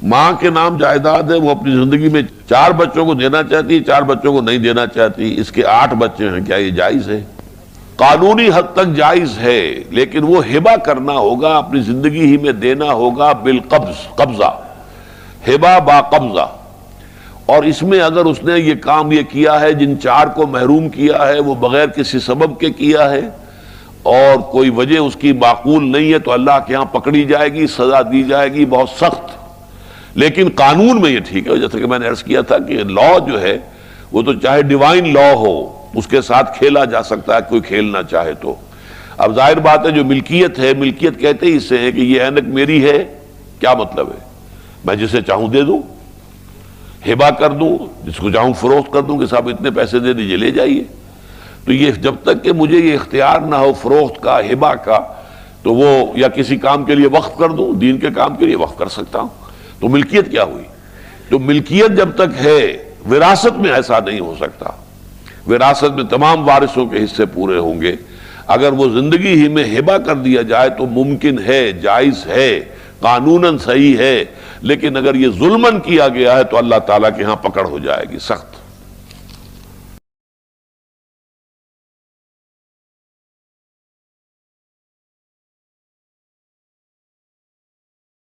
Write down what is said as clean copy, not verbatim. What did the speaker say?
ماں کے نام جائیداد ہے، وہ اپنی زندگی میں 4 بچوں کو دینا چاہتی ہے، 4 بچوں کو نہیں دینا چاہتی، اس کے 8 بچے ہیں، کیا یہ جائز ہے؟ قانونی حد تک جائز ہے، لیکن وہ ہبہ کرنا ہوگا، اپنی زندگی ہی میں دینا ہوگا بالقبض، قبضہ، ہبہ با قبضہ۔ اور اس میں اگر اس نے یہ کام یہ کیا ہے، جن 4 کو محروم کیا ہے، وہ بغیر کسی سبب کے کیا ہے اور کوئی وجہ اس کی معقول نہیں ہے، تو اللہ کے ہاں پکڑی جائے گی، سزا دی جائے گی بہت سخت۔ لیکن قانون میں یہ ٹھیک ہے، جیسے کہ میں نے عرض کیا تھا کہ لا جو ہے وہ تو چاہے ڈیوائن لا ہو، اس کے ساتھ کھیلا جا سکتا ہے کوئی کھیلنا چاہے تو۔ اب ظاہر بات ہے جو ملکیت ہے، ملکیت کہتے ہی اس سے ہے کہ یہ اینک میری ہے، کیا مطلب ہے؟ میں جسے چاہوں دے دوں، ہبہ کر دوں، جس کو چاہوں فروخت کر دوں کہ صاحب اتنے پیسے دے دیجئے لے جائیے۔ تو یہ جب تک کہ مجھے یہ اختیار نہ ہو فروخت کا، ہبہ کا، تو وہ یا کسی کام کے لیے وقف کر دوں، دین کے کام کے لیے وقف کر سکتا ہوں، تو ملکیت کیا ہوئی؟ تو ملکیت جب تک ہے، وراثت میں ایسا نہیں ہو سکتا۔ وراثت میں تمام وارثوں کے حصے پورے ہوں گے۔ اگر وہ زندگی ہی میں ہبہ کر دیا جائے تو ممکن ہے، جائز ہے، قانوناً صحیح ہے، لیکن اگر یہ ظلماً کیا گیا ہے تو اللہ تعالیٰ کے ہاں پکڑ ہو جائے گی سخت۔